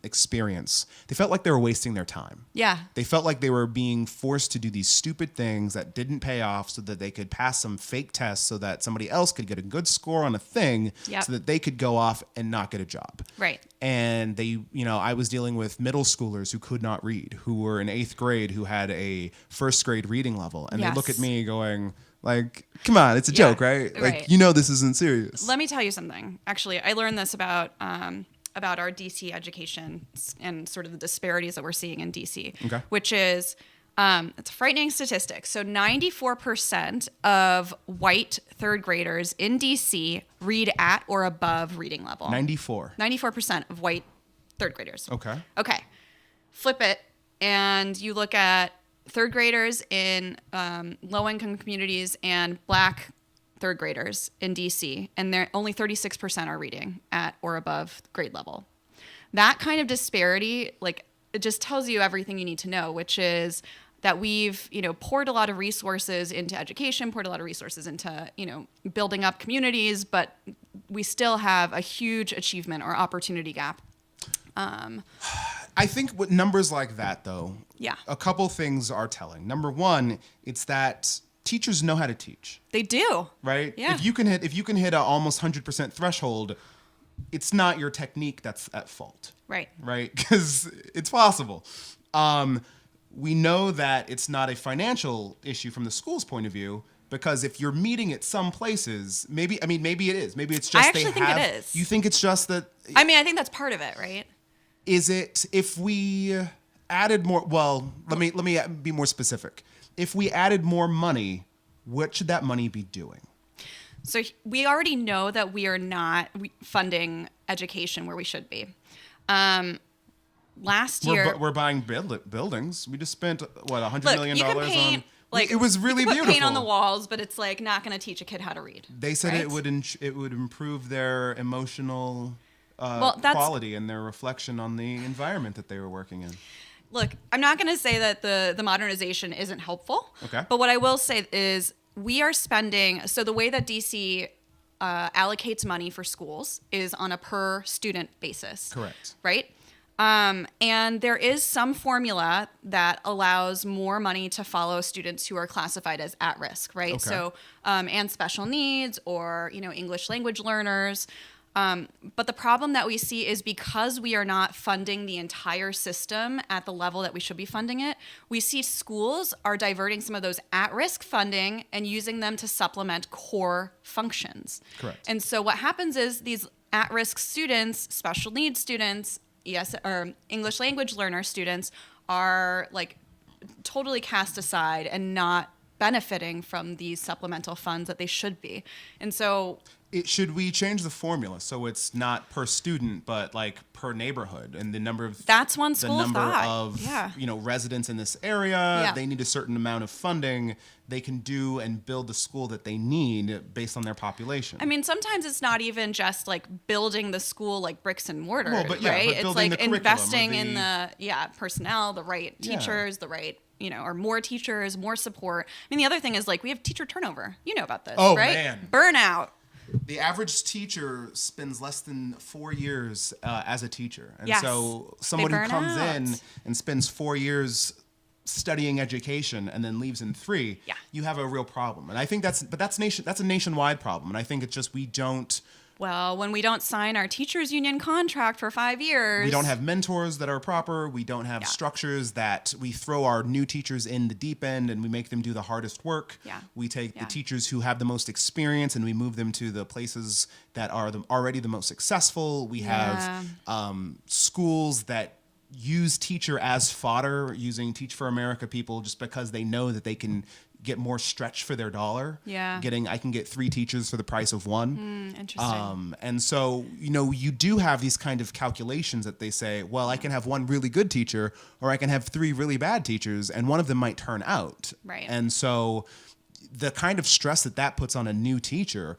experience, they felt like they were wasting their time. Yeah. They felt like they were being forced to do these stupid things that didn't pay off so that they could pass some fake tests so that somebody else could get a good score on a thing Yep. so that they could go off and not get a job. Right. And they, I was dealing with middle schoolers who could not read, who were in 8th grade, who had a 1st grade reading level. And they look at Yes. me going, come on, it's a joke, right? Right. This isn't serious. Let me tell you something. Actually, I learned this about our DC education and sort of the disparities that we're seeing in DC, Okay. which is it's a frightening statistic. So 94% of white 3rd graders in DC read at or above reading level. 94% of white 3rd graders. Okay. Okay. Flip it, and you look at 3rd graders in low-income communities and Black 3rd graders in DC, and they're only 36% are reading at or above grade level. That kind of disparity, it just tells you everything you need to know, which is that we've, poured a lot of resources into education, poured a lot of resources into, building up communities, but we still have a huge achievement or opportunity gap. I think with numbers like that, though, Yeah. a couple things are telling. Number one, it's that teachers know how to teach, They do. right? Yeah. If you can hit a almost 100% threshold, it's not your technique that's at fault, Right. right? Because it's possible. We know that it's not a financial issue from the school's point of view, because if you're meeting at some places, maybe it is. Maybe it's just I actually think it is. You think it's just that? I mean, I think that's part of it, right? Is it if we added more? Well, let me be more specific. If we added more money, what should that money be doing? So we already know that we are not funding education where we should be. Last year, We're buying buildings. We just spent $100 look, million you can paint, on. It was really you can put beautiful. paint on the walls, but it's not going to teach a kid how to read. They said right? it would improve their emotional That's- quality and their reflection on the environment that they were working in. Look, I'm not going to say that the modernization isn't helpful. Okay. But what I will say is we are spending. So the way that DC allocates money for schools is on a per student basis. Correct. Right. And there is some formula that allows more money to follow students who are classified as at risk, right? Okay. So, and special needs or, English language learners. But the problem that we see is because we are not funding the entire system at the level that we should be funding it, we see schools are diverting some of those at-risk funding and using them to supplement core functions. Correct. And so what happens is these at-risk students, special needs students, or English language learner students are totally cast aside and not benefiting from these supplemental funds that they should be. And so Should we change the formula so it's not per student but per neighborhood and the number of that's one school the number of thought. of residents in this area? Yeah. They need a certain amount of funding. They can do and build the school that they need based on their population. I mean, sometimes it's not even just building the school bricks and mortar, Well, but yeah, right? but It's building the curriculum or investing in the personnel, the right Yeah. teachers, the right or more teachers, more support. I mean, the other thing is we have teacher turnover. You know about this, Oh, right? man. Burnout. The average teacher spends less than 4 years as a teacher. And Yes. so someone who burn comes out. in and spends 4 years studying education and then leaves in 3, Yeah. you have a real problem. And I think that's a nationwide problem. And I think it's just we don't When we don't sign our teachers union contract for 5 years. We don't have mentors that are proper. We don't have structures that we throw our new teachers in the deep end and we make them do the hardest work. Yeah. We take the Yeah. teachers who have the most experience and we move them to the places that are already the most successful. We have schools that use teacher as fodder, using Teach for America people just because they know that they can get more stretch for their dollar. Yeah. I can get 3 teachers for the price of 1. Interesting. And so, you do have these kind of calculations that they say, well, I can have 1 really good teacher or I can have 3 really bad teachers and one of them might turn out. Right. And so the kind of stress that puts on a new teacher,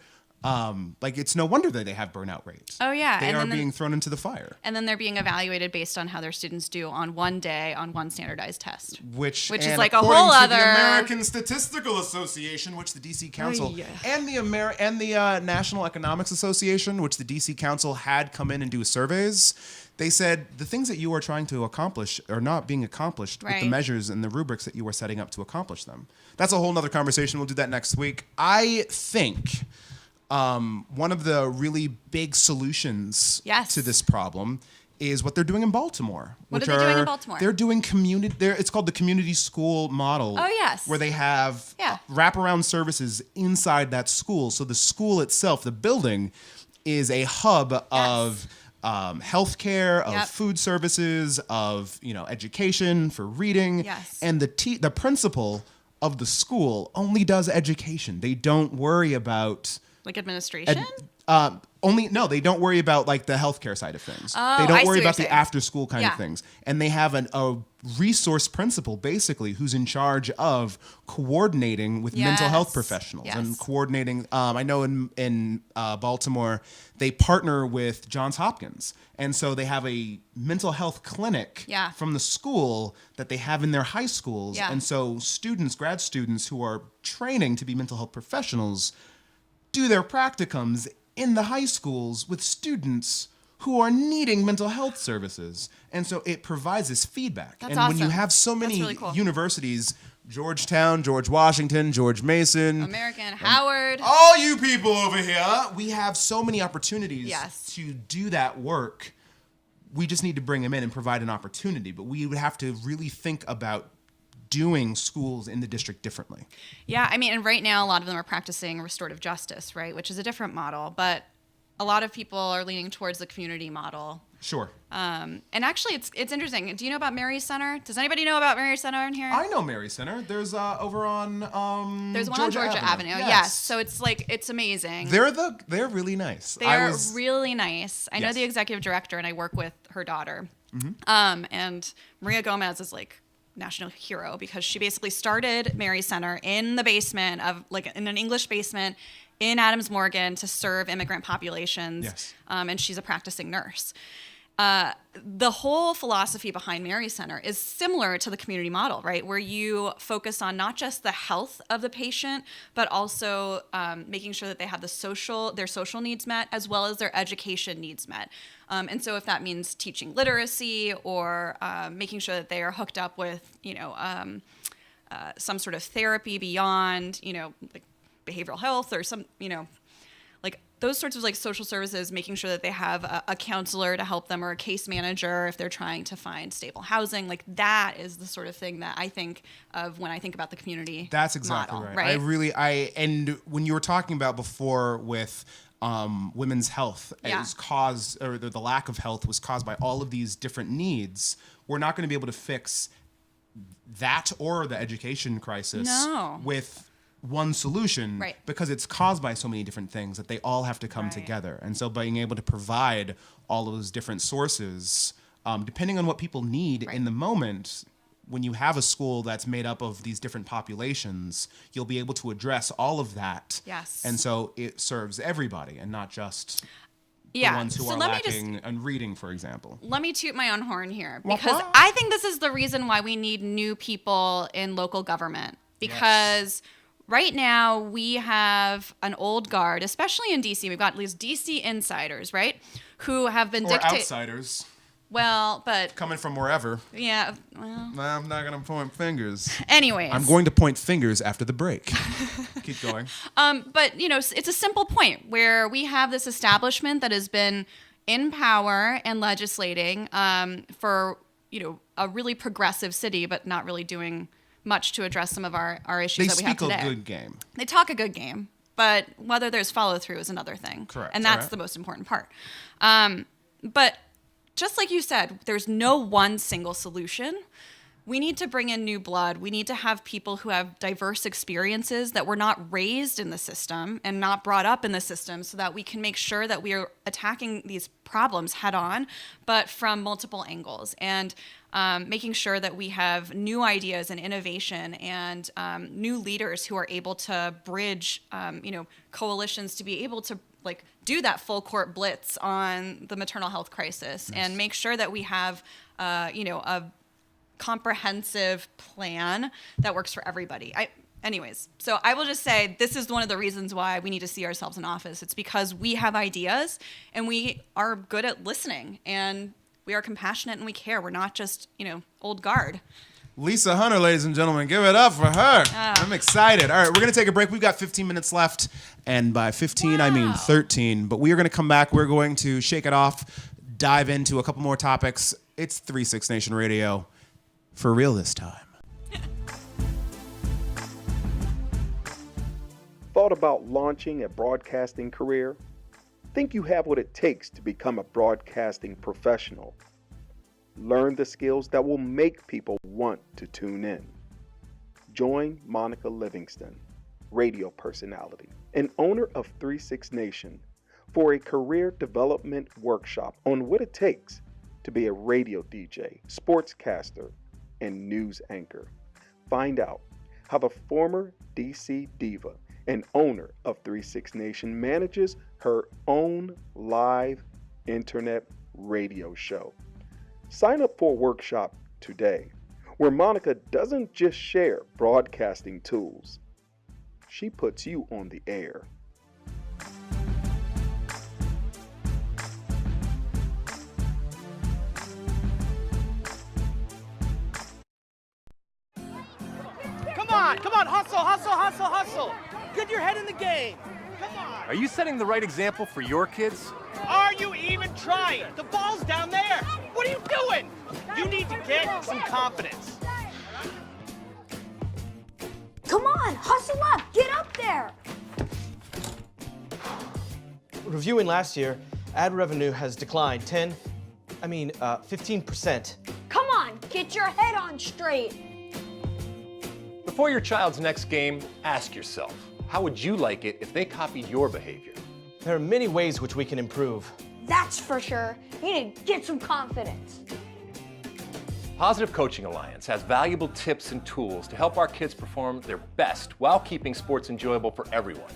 it's no wonder that they have burnout rates. Oh, yeah. They And are then being thrown into the fire. And then they're being evaluated based on how their students do on one day on one standardized test. Which is and like a according whole to other. the American Statistical Association, which the DC Council yeah. and the National Economics Association, which the DC Council had come in and do surveys, they said the things that you are trying to accomplish are not being accomplished with the Right. measures and the rubrics that you are setting up to accomplish them. That's a whole nother conversation. We'll do that next week. I think one of the really big solutions Yes. to this problem is what they're doing in Baltimore. What are they doing in Baltimore? They're doing it's called the community school model. Oh, yes. Where they have Yeah. wraparound services inside that school. So the school itself, the building, is a hub of healthcare, of Yep. food services, of education for reading. Yes. And the principal of the school only does education. They don't worry about Like administration? they don't worry about like the healthcare side of things. Oh, They I don't see worry what about you're the saying. after school kind Yeah. of things. And they have a resource principal basically who's in charge of coordinating with mental health Yes. professionals Yes. and coordinating. I know in Baltimore, they partner with Johns Hopkins. And so they have a mental health clinic Yeah. from the school that they have in their high schools. Yeah. And so grad students who are training to be mental health professionals do their practicums in the high schools with students who are needing mental health services. And so it provides this feedback. That's and when you awesome. have so many really cool. universities, Georgetown, George Washington, George Mason, American, Howard. all you people over here, we have so many opportunities Yes. to do that work. We just need to bring them in and provide an opportunity. But we would have to really think about doing schools in the district differently. Yeah, I mean, and right now a lot of them are practicing restorative justice, right, which is a different model, but a lot of people are leaning towards the community model. Sure. And actually, it's interesting. Do you know about Mary Center? Does anybody know about Mary Center in here? I know Mary Center. There's over on There's one on Georgia Avenue. Yes. So it's amazing. They're really nice. They're really nice. I know Yes. the executive director, and I work with her daughter. Mm-hmm. And Maria Gomez is like national hero because she basically started Mary Center in the basement of in an English basement in Adams Morgan to serve immigrant populations. Yes. And she's a practicing nurse. The whole philosophy behind Mary Center is similar to the community model, right? Where you focus on not just the health of the patient, but also making sure that they have their social needs met, as well as their education needs met. And so if that means teaching literacy or making sure that they are hooked up with, some sort of therapy beyond, like behavioral health or some, like those sorts of like social services, making sure that they have a counselor to help them or a case manager if they're trying to find stable housing. Like that is the sort of thing that I think of when I think about the community. That's exactly model, right. And when you were talking about before with women's health is caused, or the lack of health was caused by all of these different needs, we're not going to be able to fix that or the education crisis with one solution, Right. because it's caused by so many different things that they all have to come together. And so being able to provide all of those different sources, depending on what people need in the moment, when you have a school that's made up of these different populations, you'll be able to address all of that. Yes. And so it serves everybody and not just the Yeah. ones who So are let me just lacking in reading, for example. let me toot my own horn here Wah, because wah. I think this is the reason why we need new people in local government because right now we have an old guard, especially in DC. We've got these DC insiders, right, who have been Or outsiders. Well, but coming from wherever. Yeah, well. I'm not going to point fingers. Anyways. I'm going to point fingers after the break. Keep going. But, you know, it's a simple point where we have this establishment that has been in power and legislating for, you know, a really progressive city, but not really doing much to address some of our issues that we have today. They speak a good game. They talk a good game, but whether there's follow through is another thing. Correct. And that's the most important part. But just like you said, there's no one single solution. We need to bring in new blood. We need to have people who have diverse experiences that were not raised in the system and not brought up in the system so that we can make sure that we are attacking these problems head on, but from multiple angles, and making sure that we have new ideas and innovation and new leaders who are able to bridge, you know, coalitions to be able to like do that full court blitz on the maternal health crisis and make sure that we have, you know, a comprehensive plan that works for everybody. Anyways, so I will just say this is one of the reasons why we need to see ourselves in office. It's because we have ideas and we are good at listening and we are compassionate and we care. We're not just, you know, old guard. Lisa Hunter, ladies and gentlemen, give it up for her. I'm excited. All right, we're going to take a break. We've got 15 minutes left, and by 15, I mean 13. But we are going to come back. We're going to shake it off, dive into a couple more topics. It's 3-6 Nation Radio, for real this time. Thought about launching a broadcasting career? Think you have what it takes to become a broadcasting professional? Learn the skills that will make people want to tune in. Join Monica Livingston, radio personality and owner of 3-6 Nation, for a career development workshop on what it takes to be a radio DJ, sportscaster, and news anchor. Find out how the former DC diva and owner of 3-6 Nation manages her own live internet radio show. Sign up for a workshop today where Monica doesn't just share broadcasting tools. She puts you on the air. Come on, hustle, hustle, hustle, hustle. Get your head in the game. Come on. Are you setting the right example for your kids? Are you even trying? The ball's down there. What are you doing? You need to get some confidence. Come on, hustle up, get up there. Reviewing last year, ad revenue has declined 15%. Come on, get your head on straight. Before your child's next game, ask yourself, how would you like it if they copied your behavior? There are many ways which we can improve. That's for sure. You need to get some confidence. Positive Coaching Alliance has valuable tips and tools to help our kids perform their best while keeping sports enjoyable for everyone.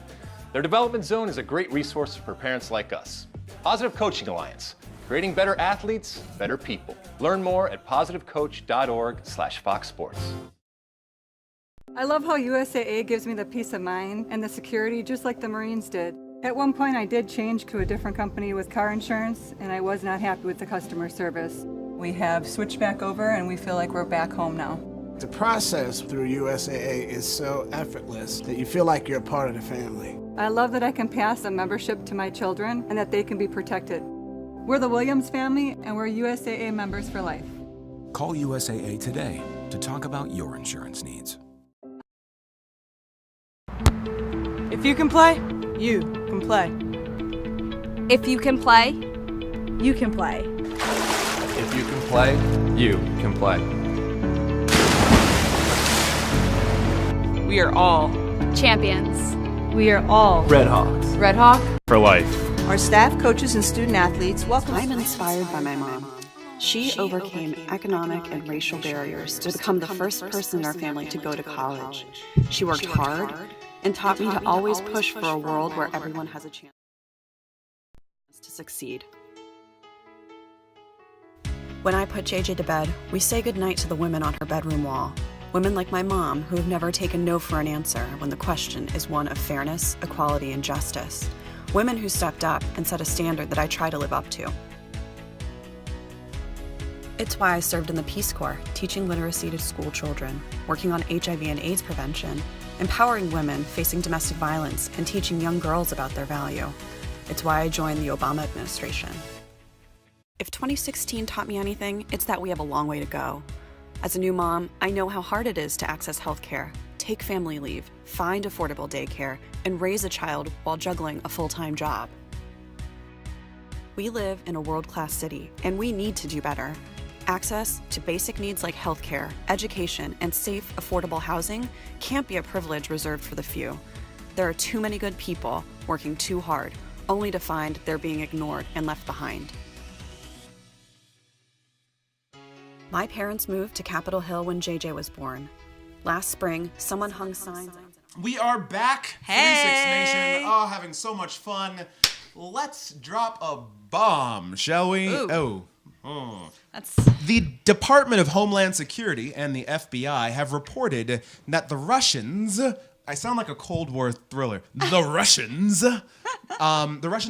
Their development zone is a great resource for parents like us. Positive Coaching Alliance, creating better athletes, better people. Learn more at positivecoach.org/Fox Sports. I love how USAA gives me the peace of mind and the security just like the Marines did. At one point I did change to a different company with car insurance and I was not happy with the customer service. We have switched back over and we feel like we're back home now. The process through USAA is so effortless that you feel like you're a part of the family. I love that I can pass a membership to my children and that they can be protected. We're the Williams family and we're USAA members for life. Call USAA today to talk about your insurance needs. If you can play, you can play. If you can play, you can play. If you can play, you can play. We are all Champions. We are all Red Hawks. Red Hawk. For life. Our staff, coaches, and student athletes welcome. I'm inspired by my mom. She overcame economic and racial barriers to become the first person in our family to go to college. She worked hard and taught me to always push for a world where everyone has a chance to succeed. When I put JJ to bed, we say goodnight to the women on her bedroom wall. Women like my mom who have never taken no for an answer when the question is one of fairness, equality, and justice. Women who stepped up and set a standard that I try to live up to. It's why I served in the Peace Corps, teaching literacy to school children, working on HIV and AIDS prevention, empowering women facing domestic violence, and teaching young girls about their value. It's why I joined the Obama administration. If 2016 taught me anything, it's that we have a long way to go. As a new mom, I know how hard it is to access healthcare, take family leave, find affordable daycare, and raise a child while juggling a full-time job. We live in a world-class city, and we need to do better. Access to basic needs like healthcare, education, and safe, affordable housing can't be a privilege reserved for the few. There are too many good people working too hard, only to find they're being ignored and left behind. My parents moved to Capitol Hill when JJ was born. Last spring, someone hung signs. We are back, Hey! 36 Nation. Oh, having so much fun. Let's drop a bomb, shall we? Ooh. That's the Department of Homeland Security and the FBI have reported that the Russians, I sound like a Cold War thriller, the Russians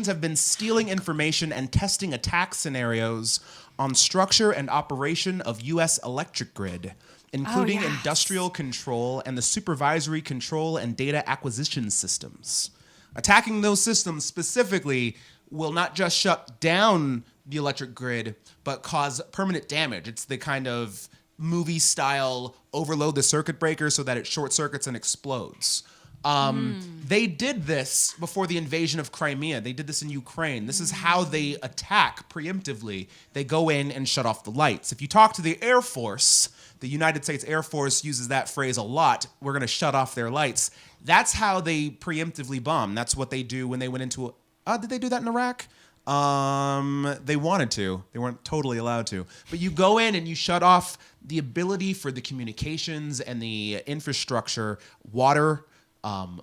have been stealing information and testing attack scenarios on structure and operation of U.S. electric grid, including industrial control and the supervisory control and data acquisition systems. Attacking those systems specifically will not just shut down the electric grid, but cause permanent damage. It's the kind of movie style overload the circuit breaker so that it short circuits and explodes. They did this before the invasion of Crimea. They did this in Ukraine. This is how they attack preemptively. They go in and shut off the lights. If you talk to the Air Force, the United States Air Force uses that phrase a lot. We're going to shut off their lights. That's how they preemptively bomb. That's what they do when they went into... did they do that in Iraq? They wanted to. They weren't totally allowed to. But you go in and you shut off the ability for the communications and the infrastructure, water,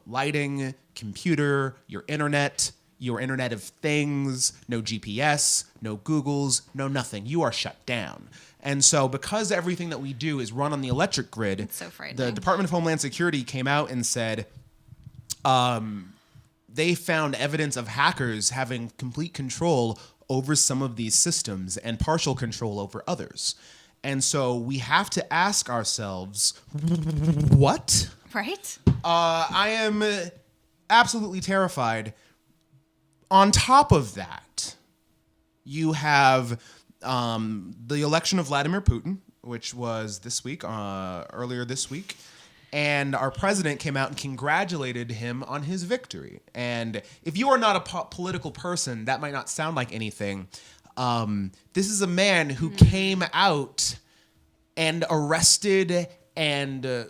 lighting, computer, your internet of things, no GPS, no Googles, no nothing. You are shut down. And so because everything that we do is run on the electric grid, it's so frightening. The Department of Homeland Security came out and said they found evidence of hackers having complete control over some of these systems and partial control over others. And so we have to ask ourselves, what? Right? I am absolutely terrified. On top of that, you have the election of Vladimir Putin, which was this week, earlier this week. And our president came out and congratulated him on his victory. And if you are not a political person, that might not sound like anything. This is a man who came out and arrested and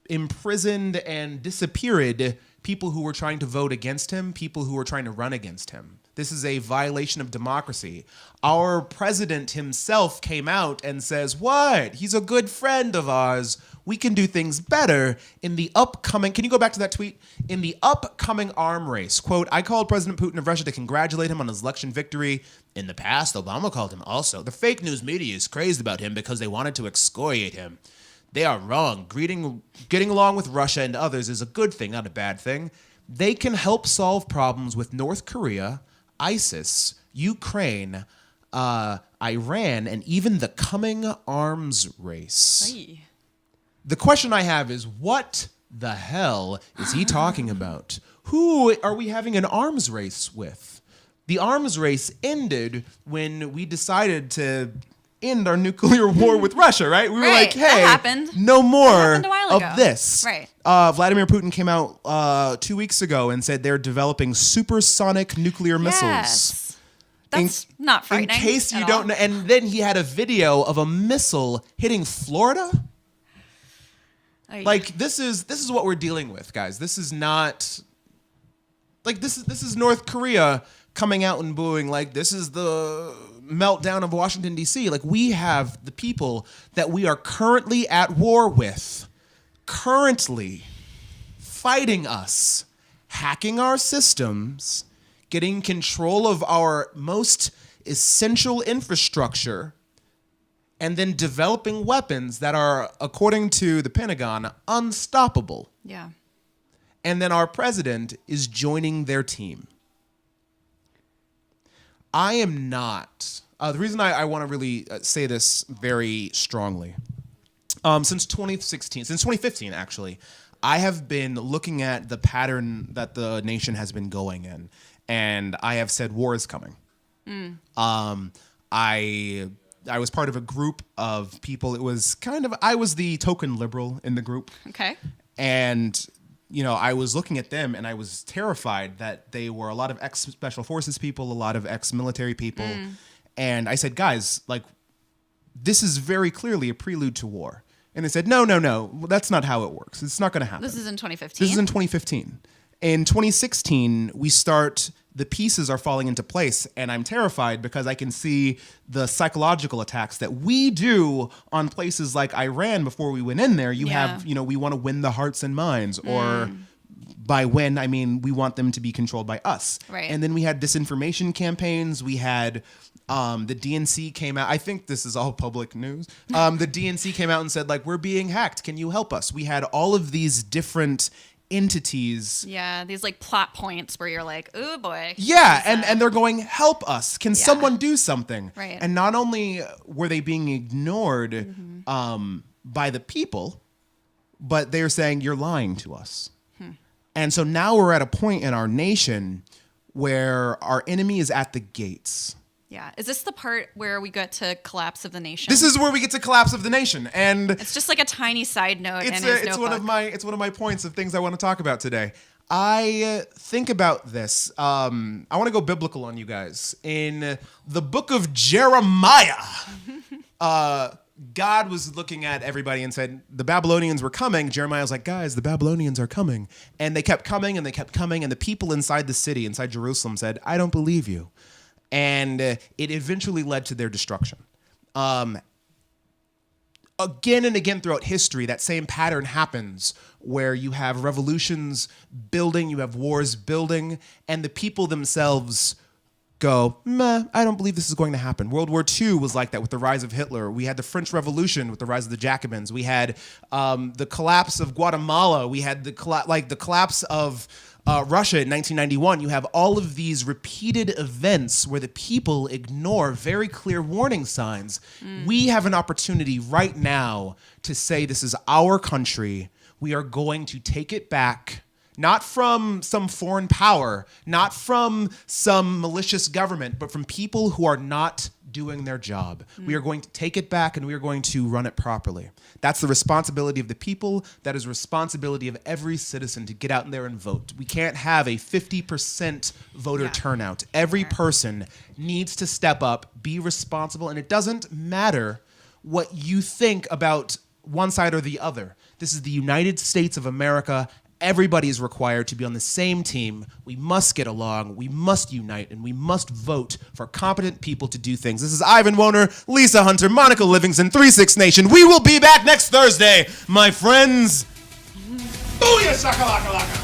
imprisoned and disappeared people who were trying to vote against him, people who were trying to run against him. This is a violation of democracy. Our president himself came out and says, what? He's a good friend of ours. We can do things better in the upcoming, can you go back to that tweet? In the upcoming arm race. Quote, I called President Putin of Russia to congratulate him on his election victory. In the past, Obama called him also. The fake news media is crazed about him because they wanted to excoriate him. They are wrong. Getting along with Russia and others is a good thing, not a bad thing. They can help solve problems with North Korea, ISIS, Ukraine, Iran, and even the coming arms race. Aye. The question I have is, what the hell is he talking about? Who are we having an arms race with? The arms race ended when we decided to end our nuclear war with Russia, right? We were like, hey, that happened. No more a while of ago. this. Right. Vladimir Putin came out 2 weeks ago and said they're developing supersonic nuclear missiles. Yes. That's not frightening. In case you don't know. And then he had a video of a missile hitting Florida. Like, this is what we're dealing with, guys. This is not... Like, this is North Korea coming out and booing, like, this is the meltdown of Washington, D.C. Like, we have the people that we are currently at war with, currently fighting us, hacking our systems, getting control of our most essential infrastructure, and then developing weapons that are, according to the Pentagon, unstoppable. Yeah. And then our president is joining their team. I am not. The reason I want to really say this very strongly, since 2015, actually, I have been looking at the pattern that the nation has been going in, and I have said war is coming. I was part of a group of people. It was I was the token liberal in the group. Okay. And I was looking at them and I was terrified that they were a lot of ex-special forces people, a lot of ex-military people. And I said, guys, this is very clearly a prelude to war. And they said, no, that's not how it works. It's not going to happen. This is in 2015? This is in 2015. In 2016, the pieces are falling into place, and I'm terrified because I can see the psychological attacks that we do on places like Iran before we went in there. You have, we want to win the hearts and minds, or by win, I mean we want them to be controlled by us. Right. And then we had disinformation campaigns. We had the DNC came out. I think this is all public news. The DNC came out and said, we're being hacked. Can you help us? We had all of these different entities. Yeah, these plot points where you're like, oh boy. Yeah, and they're going, help us. Can someone do something? Right. And not only were they being ignored by the people, but they're saying, you're lying to us. And so now we're at a point in our nation where our enemy is at the gates. Yeah. Is this the part where we get to collapse of the nation? This is where we get to collapse of the nation, and it's just a tiny side note. It's one of my points of things I want to talk about today. I think about this. I want to go biblical on you guys. In the book of Jeremiah, God was looking at everybody and said, the Babylonians were coming. Jeremiah was like, guys, the Babylonians are coming. And they kept coming and they kept coming. And the people inside the city, inside Jerusalem, said, I don't believe you. And it eventually led to their destruction. Again and again throughout history, that same pattern happens where you have revolutions building, you have wars building, and the people themselves go, meh, I don't believe this is going to happen. World War II was like that with the rise of Hitler. We had the French Revolution with the rise of the Jacobins. We had the collapse of Guatemala. We had the collapse of Russia in 1991. You have all of these repeated events where the people ignore very clear warning signs. We have an opportunity right now to say this is our country. We are going to take it back. Not from some foreign power, not from some malicious government, but from people who are not doing their job. We are going to take it back and we are going to run it properly. That's the responsibility of the people. That is the responsibility of every citizen to get out there and vote. We can't have a 50% voter turnout. Every person needs to step up, be responsible, and it doesn't matter what you think about one side or the other. This is the United States of America. Everybody is required to be on the same team. We must get along, we must unite, and we must vote for competent people to do things. This is Ivan Woner, Lisa Hunter, Monica Livingston, 3-6 Nation. We will be back next Thursday, my friends. Booyah shakalaka laka.